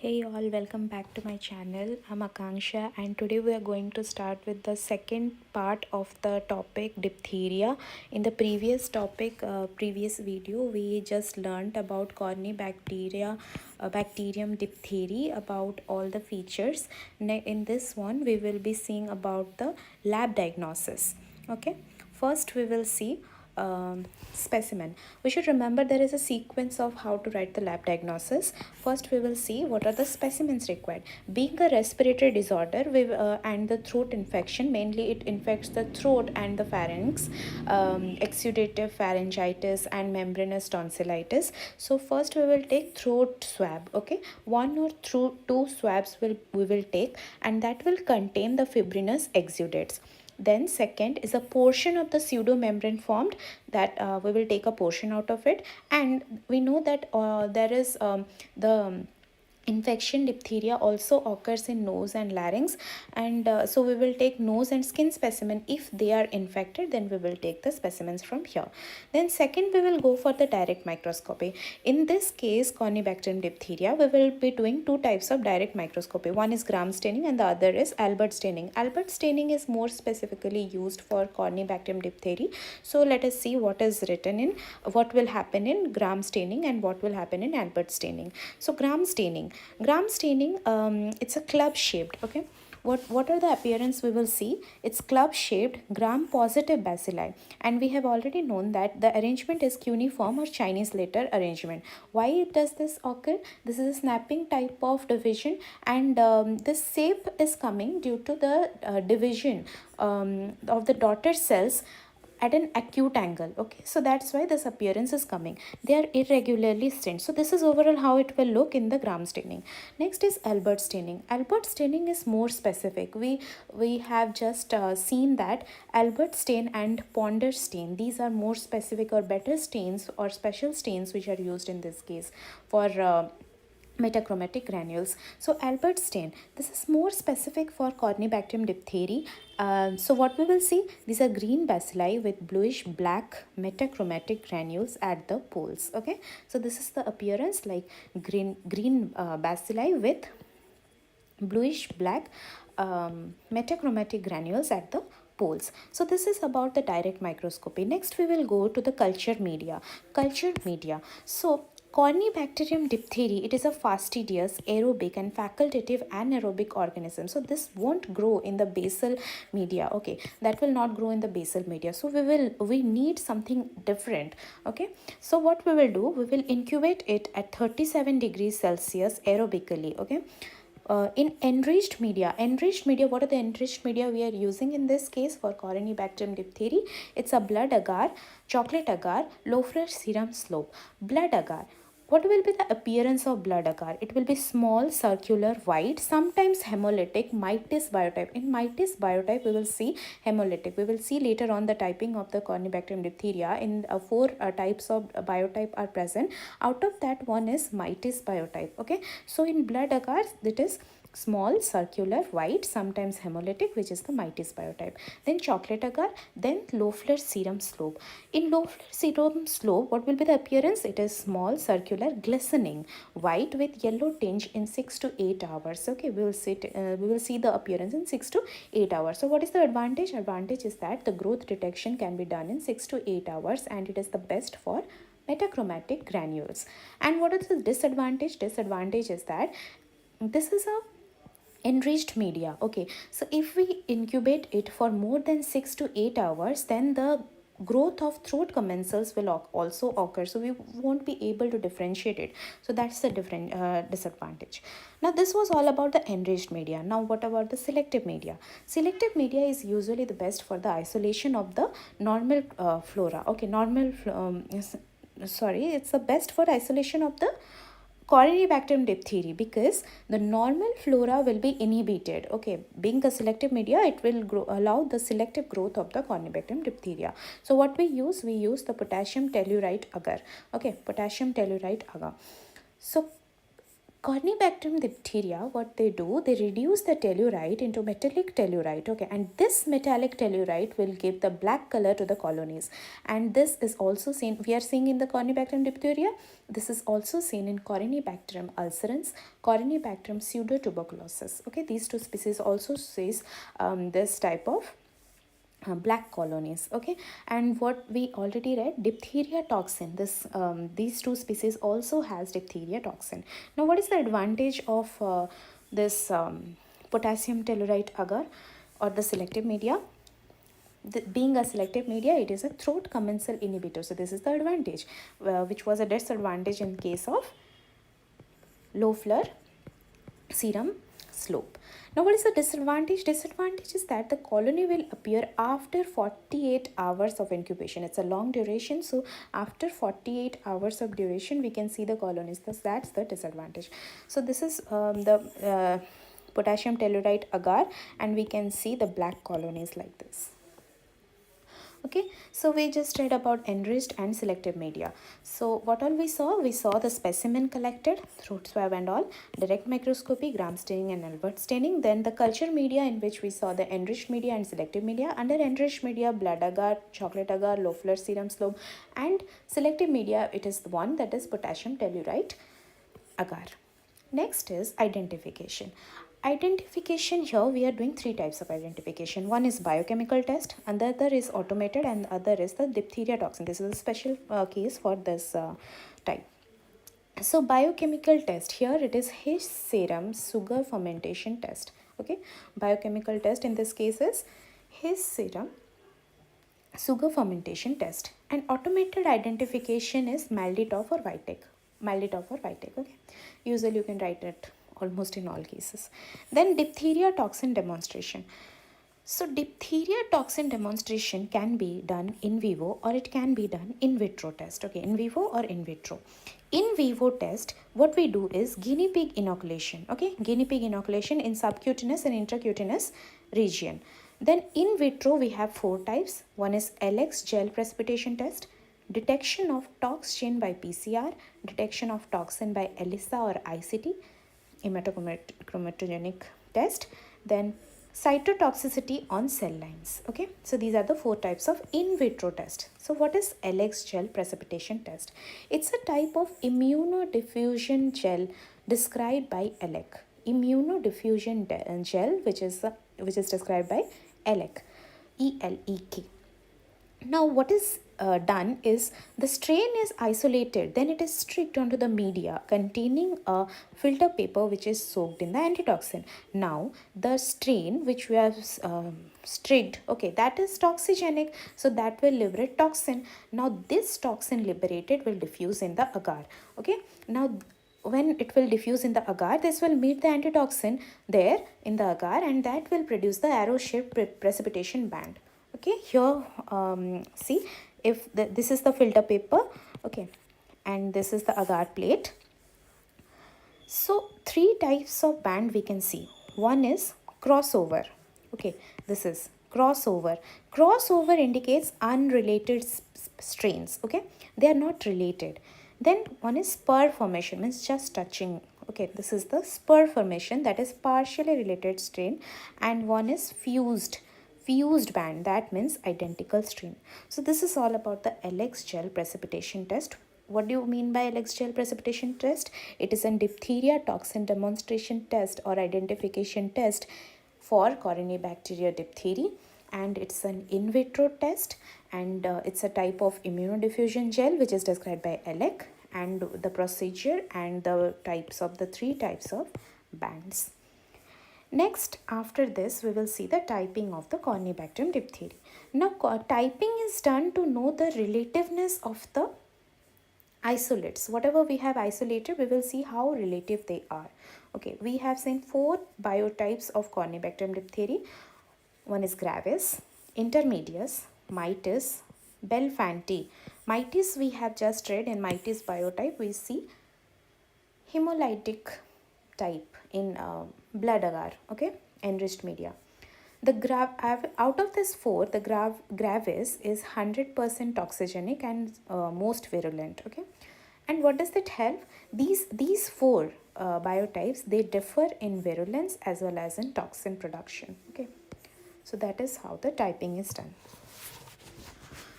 Hey all, welcome back to my channel. I'm Akanksha and today we are going to start with the second part of the topic diphtheria. In the previous video, we just learned about Corynebacteria, bacterium diphtheria, about all the features. In this one, we will be seeing about the lab diagnosis. Okay, first we will see specimen. We should remember there is a sequence of how to write the lab diagnosis. First we will see what are the specimens required. Being a respiratory disorder and the throat infection, mainly it infects the throat and the pharynx, exudative pharyngitis and membranous tonsillitis. So first we will take throat swab. Okay, one or two swabs we will take, and that will contain the fibrinous exudates. Then second is a portion of the pseudomembrane formed, that we will take a portion out of it. And we know that there is the infection diphtheria also occurs in nose and larynx, and so we will take nose and skin specimen. If they are infected, then we will take the specimens from here. Then second we will go for the direct microscopy. In this case, Corynebacterium diphtheria, we will be doing two types of direct microscopy. One is gram staining and the other is Albert staining. Albert staining is more specifically used for Corynebacterium diphtheria. So let us see what is written in, what will happen in gram staining and what will happen in Albert staining. So gram staining, it's a club shaped. Okay, what are the appearance we will see? It's club shaped gram positive bacilli, and we have already known that the arrangement is cuneiform or Chinese letter arrangement. Why does this occur? This is a snapping type of division, and this shape is coming due to the division of the daughter cells at an acute angle. Okay, so that's why this appearance is coming. They are irregularly stained. So this is overall how it will look in the gram staining. Next is Albert staining. Albert staining is more specific. We have just seen that Albert stain and Ponder stain, these are more specific or better stains or special stains which are used in this case for metachromatic granules. So Albert stain, this is more specific for Corynebacterium diphtheria. So what we will see, these are green bacilli with bluish black metachromatic granules at the poles. Okay, so this is the appearance, like green bacilli with bluish black metachromatic granules at the poles. So this is about the direct microscopy. Next we will go to the culture media. So Corynebacterium diphtheria, it is a fastidious, aerobic and facultative anaerobic organism. So this won't grow in the basal media. Okay, that will not grow in the basal media. So we need something different. Okay, so what we will do, we will incubate it at 37 degrees Celsius aerobically. Okay, in enriched media, what are the enriched media we are using in this case for Corynebacterium diphtheria? It's a blood agar, chocolate agar, low-fresh serum slope. Blood agar, what will be the appearance of blood agar? It will be small, circular, white, sometimes hemolytic, mitis biotype. In mitis biotype, we will see hemolytic. We will see later on the typing of the Corynebacterium diphtheria. In four types of biotype are present. Out of that, one is mitis biotype. Okay, so in blood agars, it is small, circular, white, sometimes hemolytic, which is the mitis biotype. Then chocolate agar, then low-flare serum slope. In low-flare serum slope, what will be the appearance? It is small, circular, glistening, white with yellow tinge in 6 to 8 hours. Okay, we will see the appearance in 6 to 8 hours. So what is the advantage? Advantage is that the growth detection can be done in 6 to 8 hours, and it is the best for metachromatic granules. And what is the disadvantage? Disadvantage is that this is a enriched media. Okay, so if we incubate it for more than 6 to 8 hours, then the growth of throat commensals will also occur, so we won't be able to differentiate it. So that's the different disadvantage. Now this was all about the enriched media. Now what about the selective media? Selective media is usually the best for the isolation of the normal flora. Okay, it's the best for isolation of the Corynebacterium diphtheria, because the normal flora will be inhibited. Okay, being a selective media, it will allow the selective growth of the Corynebacterium diphtheria. So what we use the potassium tellurite agar. Okay, potassium tellurite agar. So Corynebacterium diphtheria, what they do, they reduce the tellurite into metallic tellurite, okay, and this metallic tellurite will give the black color to the colonies. And this is also seen, we are seeing in the Corynebacterium diphtheria, this is also seen in Corynebacterium ulcerans, Corynebacterium pseudotuberculosis, okay. These two species also sees this type of black colonies, okay. And what we already read, diphtheria toxin, this these two species also has diphtheria toxin. Now what is the advantage of this potassium tellurite agar or the selective media? Being a selective media, it is a throat commensal inhibitor, so this is the advantage, which was a disadvantage in case of Loeffler serum slope. Now what is the disadvantage? Disadvantage is that the colony will appear after 48 hours of incubation. It's a long duration, so after 48 hours of duration we can see the colonies. Thus that's the disadvantage. So this is the potassium tellurite agar, and we can see the black colonies like this. Okay, so we just read about enriched and selective media. So what all we saw? We saw the specimen collected, throat swab and all, direct microscopy, gram staining and Albert staining. Then the culture media, in which we saw the enriched media and selective media. Under enriched media, blood agar, chocolate agar, Loeffler serum slope, and selective media, it is the one that is potassium tellurite agar. Next is identification. Identification, here we are doing three types of identification. One is biochemical test, and the other is automated, and the other is the diphtheria toxin. This is a special case for this type. So biochemical test, here it is His serum sugar fermentation test. Okay, biochemical test in this case is His serum sugar fermentation test, and automated identification is Malditov or Vitek. Malditov or Vitek. Okay, usually you can write it almost in all cases. Then diphtheria toxin demonstration. So diphtheria toxin demonstration can be done in vivo or it can be done in vitro test. Okay, in vivo or in vitro. In vivo test, what we do is guinea pig inoculation. Okay, guinea pig inoculation in subcutaneous and intracutaneous region. Then in vitro we have four types. One is LX gel precipitation test, detection of tox chain by PCR, detection of toxin by ELISA or ICT, hematochromatogenic test, then cytotoxicity on cell lines. Okay, so these are the four types of in vitro test. So what is LX gel precipitation test? It's a type of immunodiffusion gel described by ELEC. Immunodiffusion gel, which is described by ELEC, ELEK. Now what is done is the strain is isolated, then it is streaked onto the media containing a filter paper which is soaked in the antitoxin. Now the strain which we have streaked, okay, that is toxigenic, so that will liberate toxin. Now this toxin liberated will diffuse in the agar. Okay, now when it will diffuse in the agar, this will meet the antitoxin there in the agar, and that will produce the arrow-shaped precipitation band. Okay, here see, if this is the filter paper, okay, and this is the agar plate. So three types of band we can see. One is crossover. Okay, this is crossover. Crossover indicates unrelated strains. Okay, they are not related. Then one is spur formation, means just touching. Okay, this is the spur formation, that is partially related strain. And one is fused band, that means identical strain. So this is all about the LX gel precipitation test. What do you mean by LX gel precipitation test? It is a diphtheria toxin demonstration test or identification test for Corynebacteria diphtheria, and it's an in vitro test, and it's a type of immunodiffusion gel which is described by ELEC, and the procedure and the types of the three types of bands. Next, after this, we will see the typing of the Corynebacterium diphtheria. Now, typing is done to know the relativeness of the isolates. Whatever we have isolated, we will see how relative they are. Okay, we have seen four biotypes of Corynebacterium diphtheria. One is gravis, intermedius, mitis, belfanti. Mitis we have just read. In mitis biotype, we see hemolytic type in blood agar, okay, enriched media. The out of this four, the gravis is 100% toxigenic and most virulent. Okay, and what does that help? These four biotypes, they differ in virulence as well as in toxin production. Okay, so that is how the typing is done.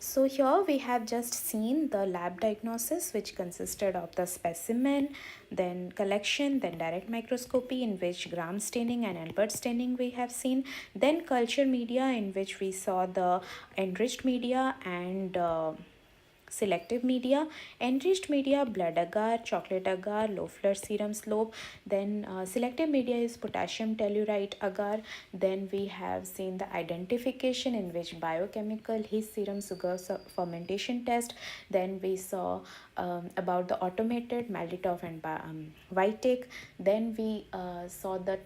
So here we have just seen the lab diagnosis, which consisted of the specimen, then collection, then direct microscopy, in which gram staining and Albert staining we have seen, then culture media, in which we saw the enriched media and selective media. Enriched media, blood agar, chocolate agar, low flour serum slope. Then selective media is potassium tellurite agar. Then we have seen the identification, in which biochemical his serum sugar fermentation test. Then we saw about the automated Malditov and Vitek. Then we saw the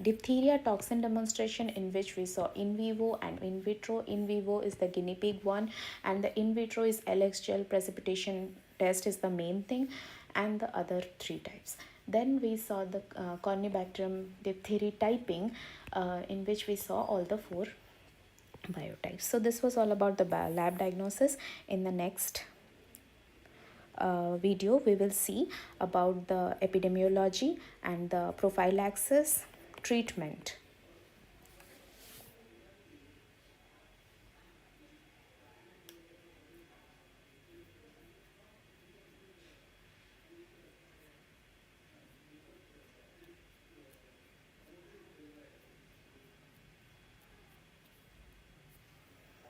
diphtheria toxin demonstration, in which we saw in vivo and in vitro. In vivo is the guinea pig one, and the in vitro is LX gel precipitation test is the main thing, and the other three types. Then we saw the Corynebacterium diphtheria typing, in which we saw all the four biotypes. So this was all about the lab diagnosis. In the next video, we will see about the epidemiology and the prophylaxis treatment